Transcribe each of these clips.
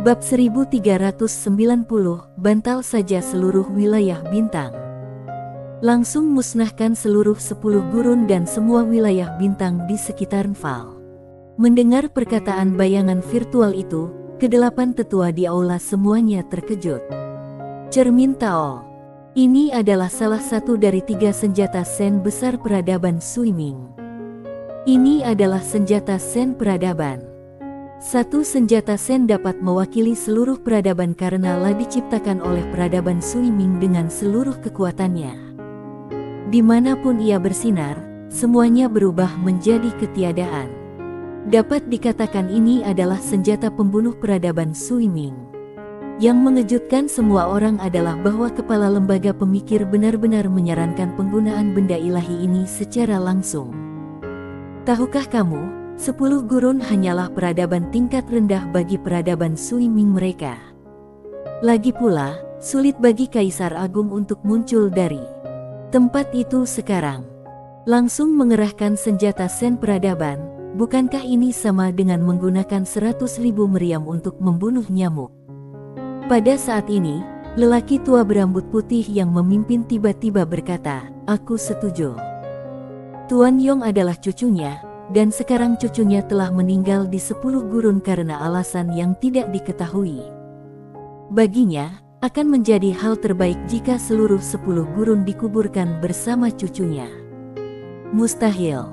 Bab 1390, bantal saja seluruh wilayah bintang. Langsung musnahkan seluruh 10 gurun dan semua wilayah bintang di sekitar Nval. Mendengar perkataan bayangan virtual itu, kedelapan tetua di aula semuanya terkejut. Cermin Tao. Ini adalah salah satu dari 3 senjata sen besar peradaban Suiming. Ini adalah senjata sen peradaban. Satu senjata sen dapat mewakili seluruh peradaban karena lah diciptakan oleh peradaban Suiming dengan seluruh kekuatannya. Dimanapun ia bersinar, semuanya berubah menjadi ketiadaan. Dapat dikatakan ini adalah senjata pembunuh peradaban Suiming. Yang mengejutkan semua orang adalah bahwa kepala lembaga pemikir benar-benar menyarankan penggunaan benda ilahi ini secara langsung. Tahukah kamu, 10 gurun hanyalah peradaban tingkat rendah bagi peradaban Suiming mereka. Lagi pula, sulit bagi Kaisar Agung untuk muncul dari tempat itu sekarang. Langsung mengerahkan senjata sen peradaban, bukankah ini sama dengan menggunakan 100.000 meriam untuk membunuh nyamuk? Pada saat ini, lelaki tua berambut putih yang memimpin tiba-tiba berkata, "Aku setuju." Tuan Yong adalah cucunya, dan sekarang cucunya telah meninggal di 10 gurun karena alasan yang tidak diketahui. Baginya, akan menjadi hal terbaik jika seluruh 10 gurun dikuburkan bersama cucunya. Mustahil.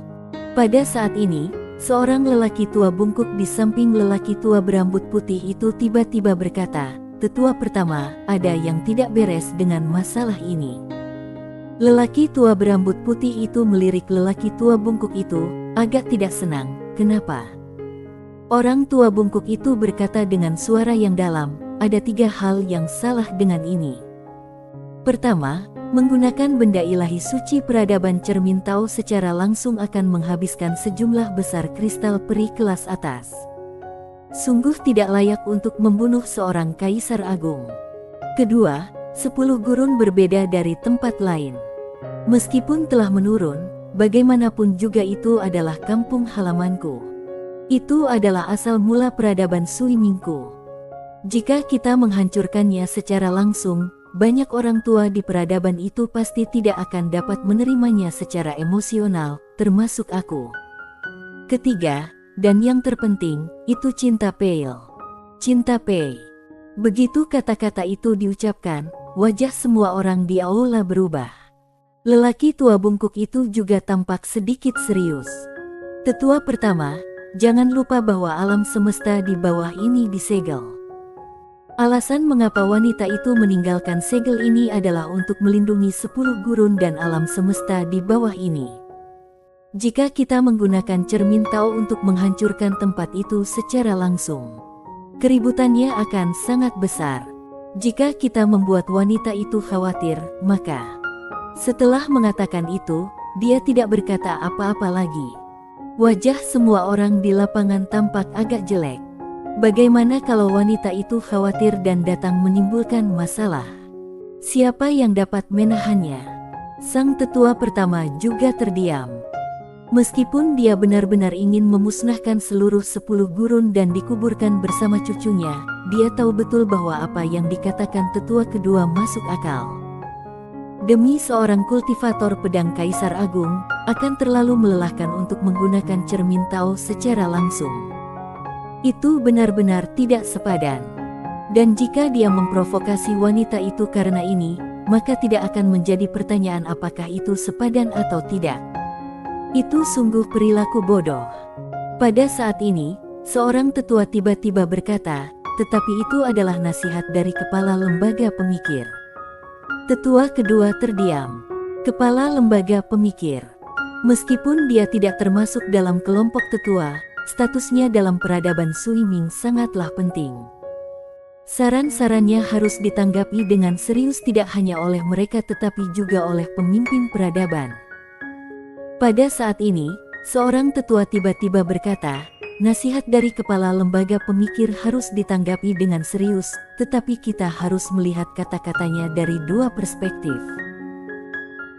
Pada saat ini, seorang lelaki tua bungkuk di samping lelaki tua berambut putih itu tiba-tiba berkata, "Tetua pertama, ada yang tidak beres dengan masalah ini." Lelaki tua berambut putih itu melirik lelaki tua bungkuk itu, agak tidak senang. "Kenapa?" Orang tua bungkuk itu berkata dengan suara yang dalam, "Ada 3 hal yang salah dengan ini. Pertama, menggunakan benda ilahi suci peradaban cermin Tao secara langsung akan menghabiskan sejumlah besar kristal peri kelas atas. Sungguh tidak layak untuk membunuh seorang Kaisar Agung. Kedua, 10 gurun berbeda dari tempat lain. Meskipun telah menurun, bagaimanapun juga itu adalah kampung halamanku. Itu adalah asal mula peradaban Suimingku. Jika kita menghancurkannya secara langsung, banyak orang tua di peradaban itu pasti tidak akan dapat menerimanya secara emosional, termasuk aku. Ketiga, dan yang terpenting, itu cinta Pei. Cinta Pei." Begitu kata-kata itu diucapkan, wajah semua orang di aula berubah. Lelaki tua bungkuk itu juga tampak sedikit serius. "Tetua pertama, jangan lupa bahwa alam semesta di bawah ini disegel. Alasan mengapa wanita itu meninggalkan segel ini adalah untuk melindungi 10 gurun dan alam semesta di bawah ini. Jika kita menggunakan cermin Tao untuk menghancurkan tempat itu secara langsung, keributannya akan sangat besar. Jika kita membuat wanita itu khawatir, maka..." Setelah mengatakan itu, dia tidak berkata apa-apa lagi. Wajah semua orang di lapangan tampak agak jelek. Bagaimana kalau wanita itu khawatir dan datang menimbulkan masalah? Siapa yang dapat menahannya? Sang tetua pertama juga terdiam. Meskipun dia benar-benar ingin memusnahkan seluruh 10 gurun dan dikuburkan bersama cucunya, dia tahu betul bahwa apa yang dikatakan tetua kedua masuk akal. Demi seorang kultivator pedang Kaisar Agung, akan terlalu melelahkan untuk menggunakan cermin Tao secara langsung. Itu benar-benar tidak sepadan. Dan jika dia memprovokasi wanita itu karena ini, maka tidak akan menjadi pertanyaan apakah itu sepadan atau tidak. Itu sungguh perilaku bodoh. Pada saat ini, seorang tetua tiba-tiba berkata, "Tetapi itu adalah nasihat dari kepala lembaga pemikir." Tetua kedua terdiam. Kepala lembaga pemikir. Meskipun dia tidak termasuk dalam kelompok tetua, statusnya dalam peradaban Suiming sangatlah penting. Saran-sarannya harus ditanggapi dengan serius tidak hanya oleh mereka tetapi juga oleh pemimpin peradaban. Pada saat ini, seorang tetua tiba-tiba berkata, "Nasihat dari kepala lembaga pemikir harus ditanggapi dengan serius, tetapi kita harus melihat kata-katanya dari 2 perspektif.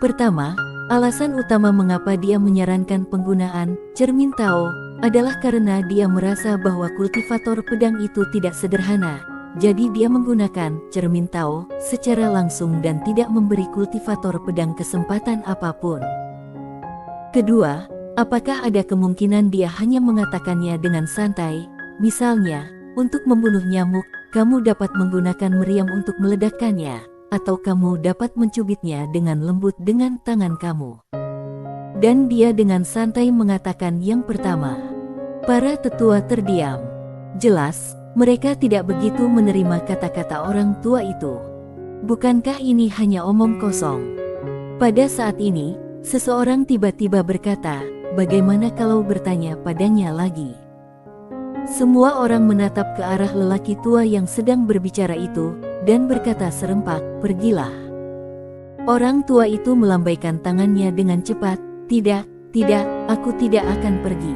Pertama, alasan utama mengapa dia menyarankan penggunaan cermin Tao adalah karena dia merasa bahwa kultivator pedang itu tidak sederhana. Jadi dia menggunakan cermin Tao secara langsung dan tidak memberi kultivator pedang kesempatan apapun. Kedua, apakah ada kemungkinan dia hanya mengatakannya dengan santai? Misalnya, untuk membunuh nyamuk, kamu dapat menggunakan meriam untuk meledakkannya, atau kamu dapat mencubitnya dengan lembut dengan tangan kamu. Dan dia dengan santai mengatakan yang pertama. Para tetua terdiam. Jelas, mereka tidak begitu menerima kata-kata orang tua itu. Bukankah ini hanya omong kosong? Pada saat ini, seseorang tiba-tiba berkata, bagaimana kalau bertanya padanya lagi? Semua orang menatap ke arah lelaki tua yang sedang berbicara itu, dan berkata serempak, pergilah. Orang tua itu melambaikan tangannya dengan cepat, tidak, aku tidak akan pergi.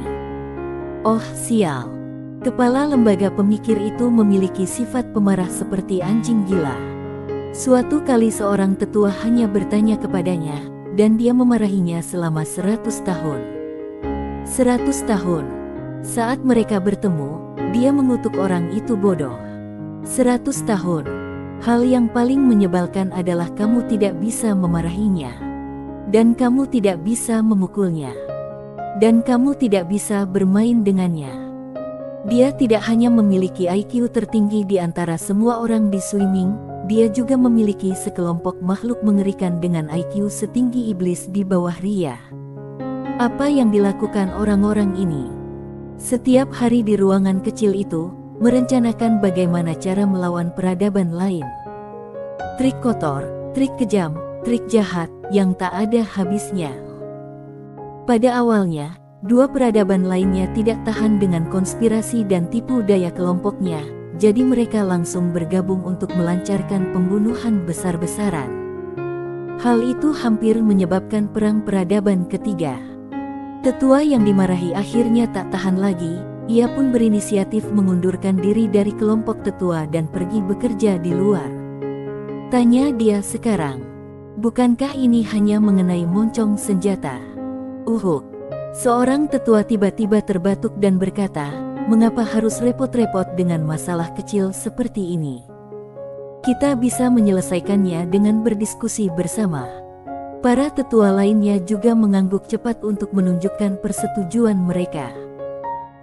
Oh sial. Kepala lembaga pemikir itu memiliki sifat pemarah seperti anjing gila. Suatu kali seorang tetua hanya bertanya kepadanya, dan dia memarahinya selama 100 tahun. 100 tahun. Saat mereka bertemu, dia mengutuk orang itu bodoh. 100 tahun. Hal yang paling menyebalkan adalah kamu tidak bisa memarahinya. Dan kamu tidak bisa memukulnya. Dan kamu tidak bisa bermain dengannya. Dia tidak hanya memiliki IQ tertinggi di antara semua orang di swimming, dia juga memiliki sekelompok makhluk mengerikan dengan IQ setinggi iblis di bawah Ria. Apa yang dilakukan orang-orang ini? Setiap hari di ruangan kecil itu, merencanakan bagaimana cara melawan peradaban lain. Trik kotor, trik kejam, trik jahat, yang tak ada habisnya. Pada awalnya, dua peradaban lainnya tidak tahan dengan konspirasi dan tipu daya kelompoknya, jadi mereka langsung bergabung untuk melancarkan pembunuhan besar-besaran. Hal itu hampir menyebabkan perang peradaban ketiga. Tetua yang dimarahi akhirnya tak tahan lagi, ia pun berinisiatif mengundurkan diri dari kelompok tetua dan pergi bekerja di luar. Tanya dia sekarang, bukankah ini hanya mengenai moncong senjata? Seorang tetua tiba-tiba terbatuk dan berkata, mengapa harus repot-repot dengan masalah kecil seperti ini? Kita bisa menyelesaikannya dengan berdiskusi bersama. Para tetua lainnya juga mengangguk cepat untuk menunjukkan persetujuan mereka.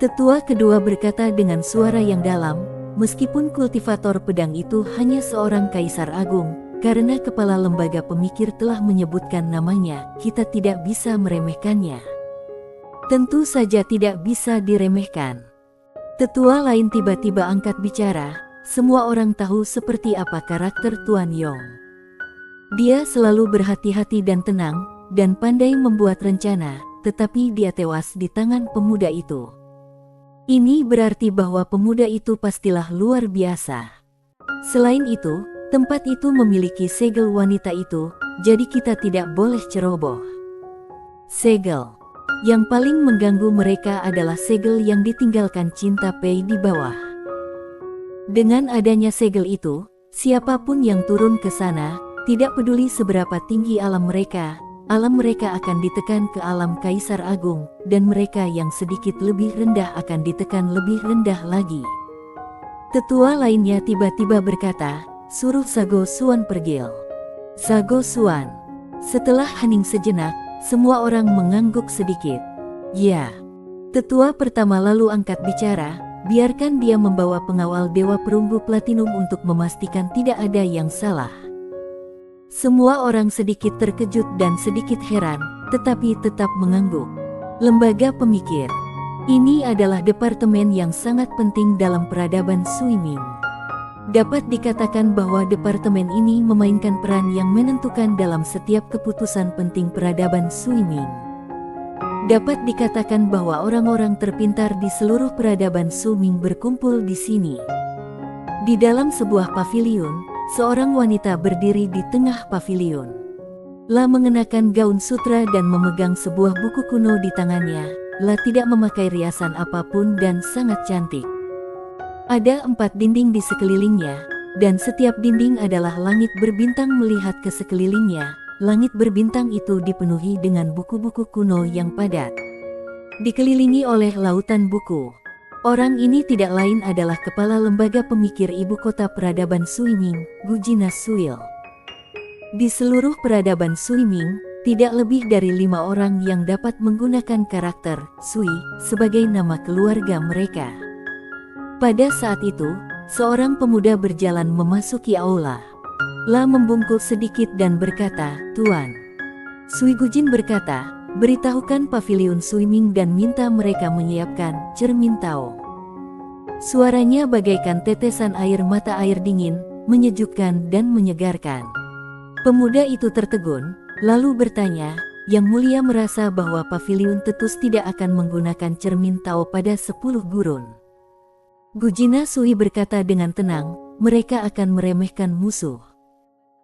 Tetua kedua berkata dengan suara yang dalam, meskipun kultivator pedang itu hanya seorang kaisar agung, karena kepala lembaga pemikir telah menyebutkan namanya, kita tidak bisa meremehkannya. Tentu saja tidak bisa diremehkan. Tetua lain tiba-tiba angkat bicara, semua orang tahu seperti apa karakter Tuan Yong. Dia selalu berhati-hati dan tenang, dan pandai membuat rencana, tetapi dia tewas di tangan pemuda itu. Ini berarti bahwa pemuda itu pastilah luar biasa. Selain itu, tempat itu memiliki segel wanita itu, jadi kita tidak boleh ceroboh. Segel. Yang paling mengganggu mereka adalah segel yang ditinggalkan Cinta Pei di bawah. Dengan adanya segel itu, siapapun yang turun ke sana, tidak peduli seberapa tinggi alam mereka akan ditekan ke alam Kaisar Agung, dan mereka yang sedikit lebih rendah akan ditekan lebih rendah lagi. Tetua lainnya tiba-tiba berkata, suruh Sago Suan pergil. Sago Suan. Setelah hening sejenak, semua orang mengangguk sedikit. Ya. Tetua pertama lalu angkat bicara, biarkan dia membawa pengawal Dewa Perunggu Platinum untuk memastikan tidak ada yang salah. Semua orang sedikit terkejut dan sedikit heran, tetapi tetap mengangguk. Lembaga pemikir. Ini adalah departemen yang sangat penting dalam peradaban swimming. Dapat dikatakan bahwa departemen ini memainkan peran yang menentukan dalam setiap keputusan penting peradaban swimming. Dapat dikatakan bahwa orang-orang terpintar di seluruh peradaban swimming berkumpul di sini. Di dalam sebuah paviliun, seorang wanita berdiri di tengah paviliun. La mengenakan gaun sutra dan memegang sebuah buku kuno di tangannya. La tidak memakai riasan apapun dan sangat cantik. Ada 4 dinding di sekelilingnya, dan setiap dinding adalah langit berbintang. Melihat ke sekelilingnya, langit berbintang itu dipenuhi dengan buku-buku kuno yang padat. dikelilingi oleh lautan buku. Orang ini tidak lain adalah kepala lembaga pemikir ibu kota peradaban Suiming, Gujina Suil. Di seluruh peradaban Suiming, tidak lebih dari 5 orang yang dapat menggunakan karakter Sui sebagai nama keluarga mereka. Pada saat itu, seorang pemuda berjalan memasuki aula. La membungkuk sedikit dan berkata, "Tuan." Sui Gujin berkata, "Beritahukan paviliun Suiming dan minta mereka menyiapkan cermin Tao." Suaranya bagaikan tetesan air mata air dingin, menyejukkan dan menyegarkan. Pemuda itu tertegun, lalu bertanya, "Yang Mulia merasa bahwa paviliun Tetus tidak akan menggunakan cermin Tao pada 10 gurun?" Gujina Sui berkata dengan tenang, "Mereka akan meremehkan musuh."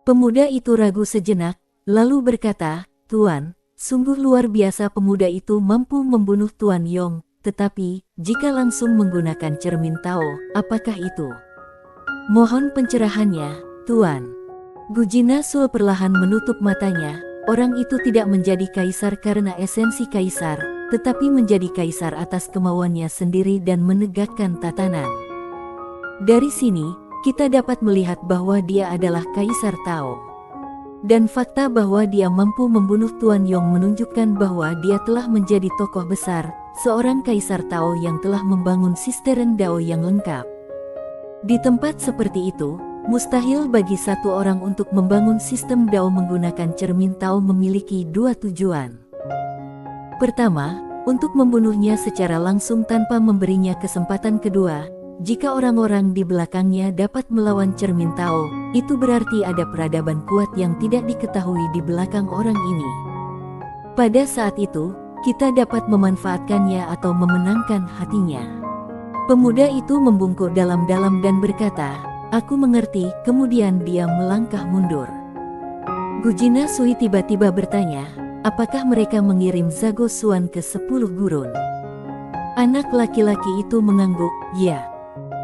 Pemuda itu ragu sejenak, lalu berkata, "Tuan, sungguh luar biasa pemuda itu mampu membunuh Tuan Yong, tetapi, jika langsung menggunakan cermin Tao, apakah itu?" "Mohon pencerahannya, Tuan." Gujina Sul perlahan menutup matanya. Orang itu tidak menjadi kaisar karena esensi kaisar, tetapi menjadi kaisar atas kemauannya sendiri dan menegakkan tatanan. Dari sini, kita dapat melihat bahwa dia adalah kaisar Tao. Dan fakta bahwa dia mampu membunuh Tuan Yong menunjukkan bahwa dia telah menjadi tokoh besar, seorang kaisar Tao yang telah membangun sistem Dao yang lengkap. Di tempat seperti itu, mustahil bagi satu orang untuk membangun sistem Dao menggunakan cermin Tao memiliki 2 tujuan. Pertama, untuk membunuhnya secara langsung tanpa memberinya kesempatan. Kedua, jika orang-orang di belakangnya dapat melawan cermin Tao, itu berarti ada peradaban kuat yang tidak diketahui di belakang orang ini. Pada saat itu, kita dapat memanfaatkannya atau memenangkan hatinya. Pemuda itu membungkuk dalam-dalam dan berkata, "Aku mengerti." Kemudian dia melangkah mundur. Gujina Sui tiba-tiba bertanya, "Apakah mereka mengirim Zago Suan ke 10 gurun?" Anak laki-laki itu mengangguk, "Ya."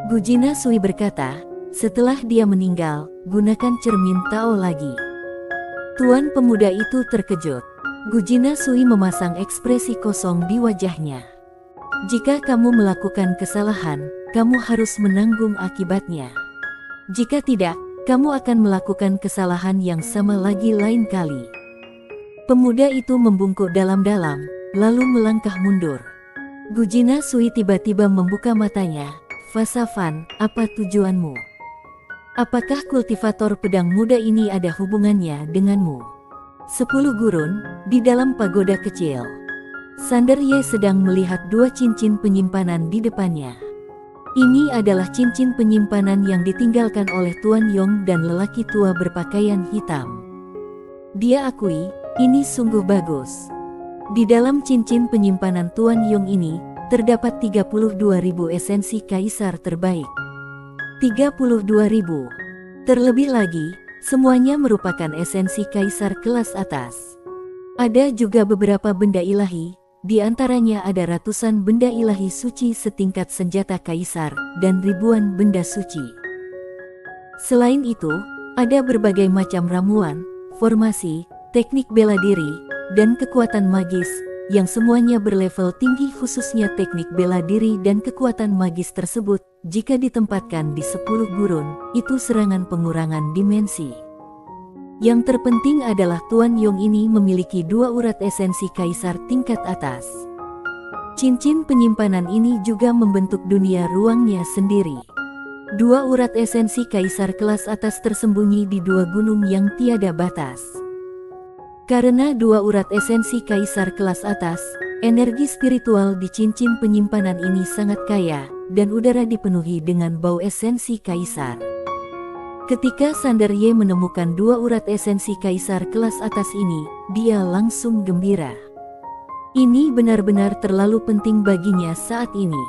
Gujina Sui berkata, "Setelah dia meninggal, gunakan cermin Tao lagi." Tuan pemuda itu terkejut. Gujina Sui memasang ekspresi kosong di wajahnya. "Jika kamu melakukan kesalahan, kamu harus menanggung akibatnya. Jika tidak, kamu akan melakukan kesalahan yang sama lagi lain kali." Pemuda itu membungkuk dalam-dalam, lalu melangkah mundur. Gujina Sui tiba-tiba membuka matanya. "Fasafan, apa tujuanmu? Apakah kultivator pedang muda ini ada hubungannya denganmu?" 10 gurun, di dalam pagoda kecil. Sander Ye sedang melihat 2 cincin penyimpanan di depannya. Ini adalah cincin penyimpanan yang ditinggalkan oleh Tuan Yong dan lelaki tua berpakaian hitam. Dia akui, ini sungguh bagus. Di dalam cincin penyimpanan Tuan Yong ini, terdapat 32.000 esensi kaisar terbaik. 32.000. Terlebih lagi, semuanya merupakan esensi kaisar kelas atas. Ada juga beberapa benda ilahi, di antaranya ada ratusan benda ilahi suci setingkat senjata kaisar, dan ribuan benda suci. Selain itu, ada berbagai macam ramuan, formasi, teknik bela diri, dan kekuatan magis, yang semuanya berlevel tinggi. Khususnya teknik bela diri dan kekuatan magis tersebut, jika ditempatkan di 10 gurun, itu serangan pengurangan dimensi. Yang terpenting adalah Tuan Yong ini memiliki 2 urat esensi kaisar tingkat atas. Cincin penyimpanan ini juga membentuk dunia ruangnya sendiri. 2 urat esensi kaisar kelas atas tersembunyi di 2 gunung yang tiada batas. Karena 2 urat esensi kaisar kelas atas, energi spiritual di cincin penyimpanan ini sangat kaya, dan udara dipenuhi dengan bau esensi kaisar. Ketika Sander Ye menemukan 2 urat esensi kaisar kelas atas ini, dia langsung gembira. Ini benar-benar terlalu penting baginya saat ini.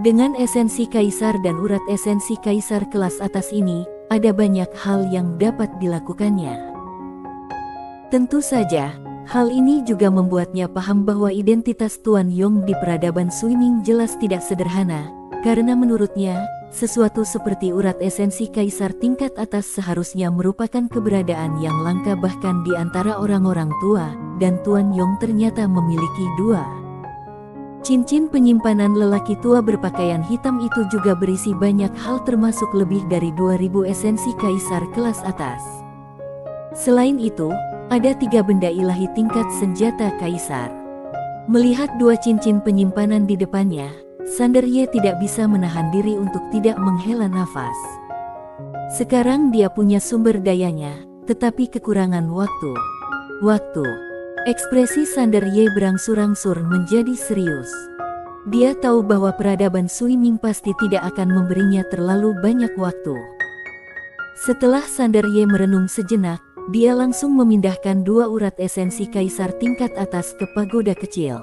Dengan esensi kaisar dan urat esensi kaisar kelas atas ini, ada banyak hal yang dapat dilakukannya. Tentu saja, hal ini juga membuatnya paham bahwa identitas Tuan Yong di peradaban Suiming jelas tidak sederhana, karena menurutnya, sesuatu seperti urat esensi kaisar tingkat atas seharusnya merupakan keberadaan yang langka bahkan di antara orang-orang tua, dan Tuan Yong ternyata memiliki 2. Cincin penyimpanan lelaki tua berpakaian hitam itu juga berisi banyak hal termasuk lebih dari 2000 esensi kaisar kelas atas. Selain itu, ada 3 benda ilahi tingkat senjata kaisar. Melihat 2 cincin penyimpanan di depannya, Sanderye tidak bisa menahan diri untuk tidak menghela nafas. Sekarang dia punya sumber dayanya, tetapi kekurangan waktu. Ekspresi Sanderye berangsur-angsur menjadi serius. Dia tahu bahwa peradaban Sui Ming pasti tidak akan memberinya terlalu banyak waktu. Setelah Sanderye merenung sejenak, dia langsung memindahkan 2 urat esensi kaisar tingkat atas ke pagoda kecil.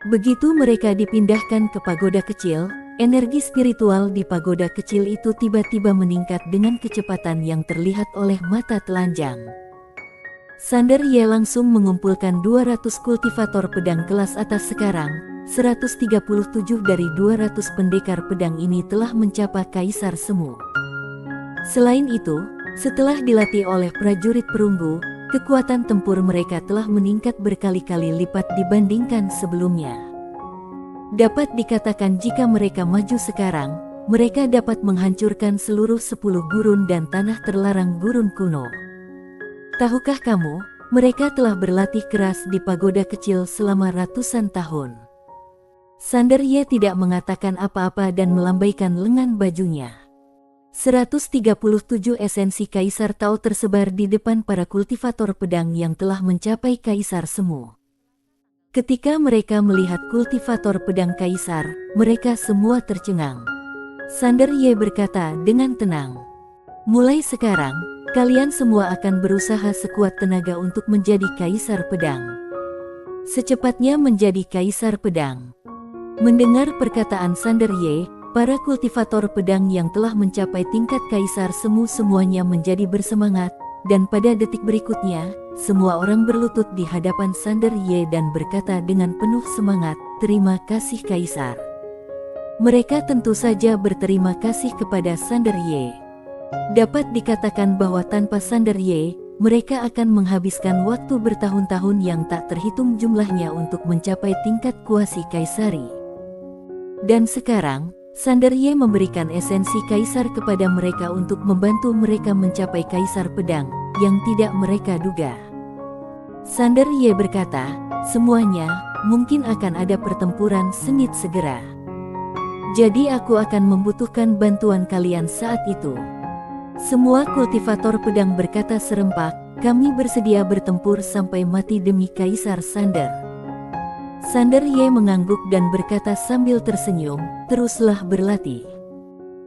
Begitu mereka dipindahkan ke pagoda kecil, energi spiritual di pagoda kecil itu tiba-tiba meningkat dengan kecepatan yang terlihat oleh mata telanjang. Sanderye langsung mengumpulkan 200 kultivator pedang kelas atas sekarang. 137 dari 200 pendekar pedang ini telah mencapai kaisar semu. Selain itu, setelah dilatih oleh prajurit perunggu, kekuatan tempur mereka telah meningkat berkali-kali lipat dibandingkan sebelumnya. Dapat dikatakan jika mereka maju sekarang, mereka dapat menghancurkan seluruh 10 gurun dan tanah terlarang gurun kuno. Tahukah kamu, mereka telah berlatih keras di pagoda kecil selama ratusan tahun. Sanderye tidak mengatakan apa-apa dan melambaikan lengan bajunya. 137 esensi kaisar Tao tersebar di depan para kultivator pedang yang telah mencapai kaisar semu. Ketika mereka melihat kultivator pedang kaisar, mereka semua tercengang. Sanderye berkata dengan tenang, "Mulai sekarang, kalian semua akan berusaha sekuat tenaga untuk menjadi kaisar pedang. Secepatnya menjadi kaisar pedang." Mendengar perkataan Sanderye, para kultivator pedang yang telah mencapai tingkat kaisar semu semuanya menjadi bersemangat, dan pada detik berikutnya, semua orang berlutut di hadapan Sanderye dan berkata dengan penuh semangat, "Terima kasih kaisar." Mereka tentu saja berterima kasih kepada Sanderye. Dapat dikatakan bahwa tanpa Sanderye, mereka akan menghabiskan waktu bertahun-tahun yang tak terhitung jumlahnya untuk mencapai tingkat kuasi kaisari. Dan sekarang, Sanderye memberikan esensi kaisar kepada mereka untuk membantu mereka mencapai kaisar pedang, yang tidak mereka duga. Sanderye berkata, "Semuanya, mungkin akan ada pertempuran sengit segera. Jadi aku akan membutuhkan bantuan kalian saat itu." Semua kultivator pedang berkata serempak, "Kami bersedia bertempur sampai mati demi Kaisar Sander." Sanderye mengangguk dan berkata sambil tersenyum, "Teruslah berlatih."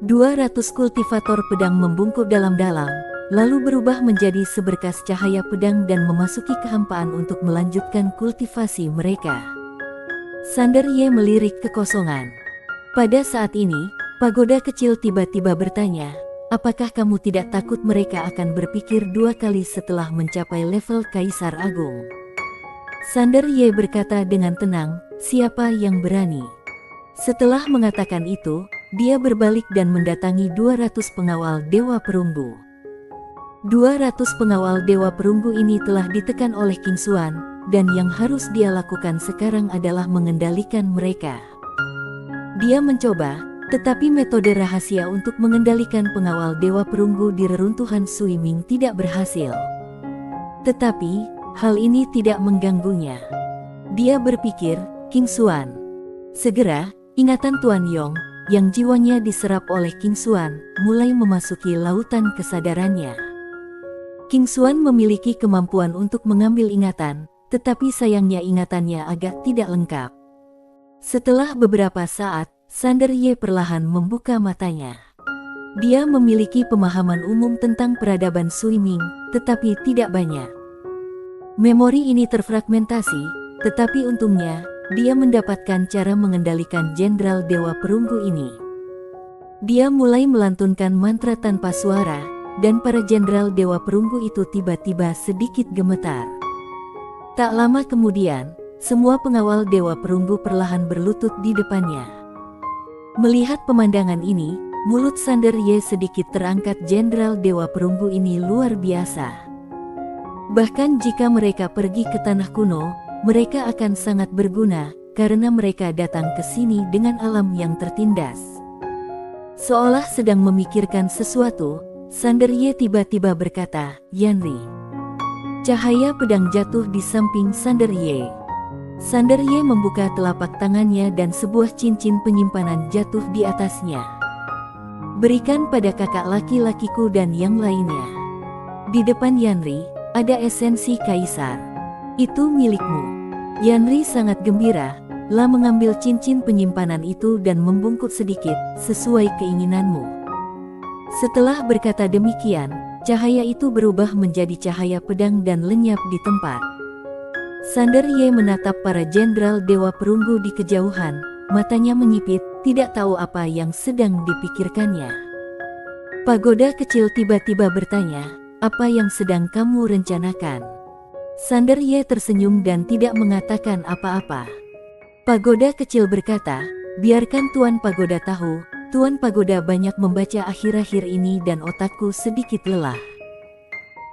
200 kultivator pedang membungkuk dalam-dalam, lalu berubah menjadi seberkas cahaya pedang dan memasuki kehampaan untuk melanjutkan kultivasi mereka. Sanderye melirik kekosongan. Pada saat ini, pagoda kecil tiba-tiba bertanya, "Apakah kamu tidak takut mereka akan berpikir 2 kali setelah mencapai level Kaisar Agung?" Sanderye berkata dengan tenang, "Siapa yang berani?" Setelah mengatakan itu, dia berbalik dan mendatangi 200 pengawal Dewa Perunggu. 200 pengawal Dewa Perunggu ini telah ditekan oleh King Xuan, dan yang harus dia lakukan sekarang adalah mengendalikan mereka. Dia mencoba, tetapi metode rahasia untuk mengendalikan pengawal Dewa Perunggu di reruntuhan Sui Ming tidak berhasil. Tetapi, hal ini tidak mengganggunya. Dia berpikir, King Xuan. Segera, ingatan Tuan Yong, yang jiwanya diserap oleh King Xuan, mulai memasuki lautan kesadarannya. King Xuan memiliki kemampuan untuk mengambil ingatan, tetapi sayangnya ingatannya agak tidak lengkap. Setelah beberapa saat, Sanderye perlahan membuka matanya. Dia memiliki pemahaman umum tentang peradaban Sui Ming, tetapi tidak banyak. Memori ini terfragmentasi, tetapi untungnya, dia mendapatkan cara mengendalikan Jenderal Dewa Perunggu ini. Dia mulai melantunkan mantra tanpa suara, dan para Jenderal Dewa Perunggu itu tiba-tiba sedikit gemetar. Tak lama kemudian, semua pengawal Dewa Perunggu perlahan berlutut di depannya. Melihat pemandangan ini, mulut Sanderye sedikit terangkat. Jenderal Dewa Perunggu ini luar biasa. Bahkan jika mereka pergi ke tanah kuno, mereka akan sangat berguna, karena mereka datang ke sini dengan alam yang tertindas. Seolah sedang memikirkan sesuatu, Sanderye tiba-tiba berkata, "Yanri." Cahaya pedang jatuh di samping Sanderye. Sanderye membuka telapak tangannya dan sebuah cincin penyimpanan jatuh di atasnya. "Berikan pada kakak laki-lakiku dan yang lainnya." Di depan Yanri, ada esensi kaisar. "Itu milikmu." Yanri sangat gembira, mengambil cincin penyimpanan itu dan membungkuk sedikit, "Sesuai keinginanmu." Setelah berkata demikian, cahaya itu berubah menjadi cahaya pedang dan lenyap di tempat. Sanderye menatap para jenderal Dewa Perunggu di kejauhan, matanya menyipit, tidak tahu apa yang sedang dipikirkannya. Pagoda kecil tiba-tiba bertanya, "Apa yang sedang kamu rencanakan?" Sanderye tersenyum dan tidak mengatakan apa-apa. Pagoda kecil berkata, "Biarkan Tuan Pagoda tahu, Tuan Pagoda banyak membaca akhir-akhir ini dan otakku sedikit lelah.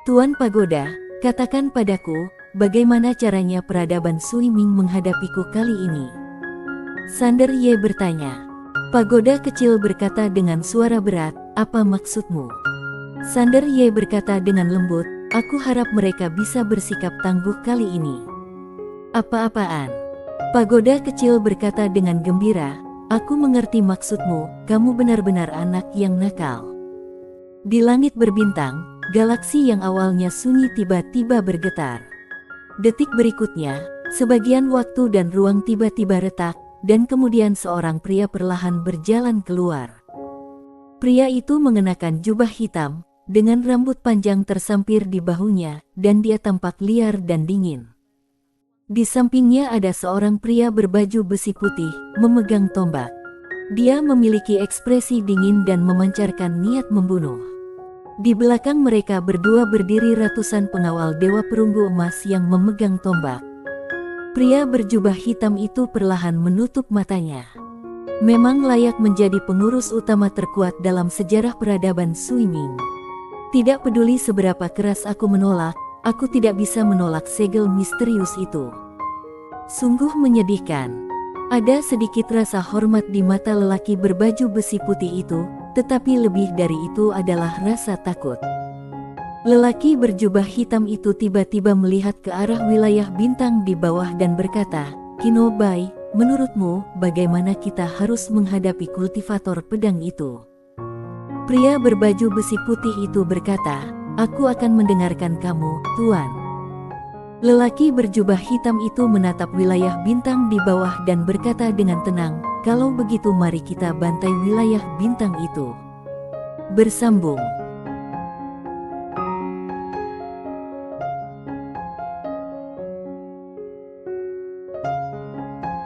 Tuan Pagoda, katakan padaku, bagaimana caranya peradaban Suiming menghadapiku kali ini?" Sanderye bertanya. Pagoda kecil berkata dengan suara berat, "Apa maksudmu?" Sanderye berkata dengan lembut, "Aku harap mereka bisa bersikap tangguh kali ini." "Apa-apaan?" Pagoda kecil berkata dengan gembira, "Aku mengerti maksudmu, kamu benar-benar anak yang nakal." Di langit berbintang, galaksi yang awalnya sunyi tiba-tiba bergetar. Detik berikutnya, sebagian waktu dan ruang tiba-tiba retak, dan kemudian seorang pria perlahan berjalan keluar. Pria itu mengenakan jubah hitam, dengan rambut panjang tersampir di bahunya, dan dia tampak liar dan dingin. Di sampingnya ada seorang pria berbaju besi putih, memegang tombak. Dia memiliki ekspresi dingin dan memancarkan niat membunuh. Di belakang mereka berdua berdiri ratusan pengawal Dewa Perunggu Emas yang memegang tombak. Pria berjubah hitam itu perlahan menutup matanya. Memang layak menjadi pengurus utama terkuat dalam sejarah peradaban Suiming. Tidak peduli seberapa keras aku menolak, aku tidak bisa menolak segel misterius itu. Sungguh menyedihkan. Ada sedikit rasa hormat di mata lelaki berbaju besi putih itu, tetapi lebih dari itu adalah rasa takut. Lelaki berjubah hitam itu tiba-tiba melihat ke arah wilayah bintang di bawah dan berkata, "Kinobai, menurutmu bagaimana kita harus menghadapi kultivator pedang itu?" Pria berbaju besi putih itu berkata, "Aku akan mendengarkan kamu, Tuan." Lelaki berjubah hitam itu menatap wilayah bintang di bawah dan berkata dengan tenang, "Kalau begitu mari kita bantai wilayah bintang itu." Bersambung.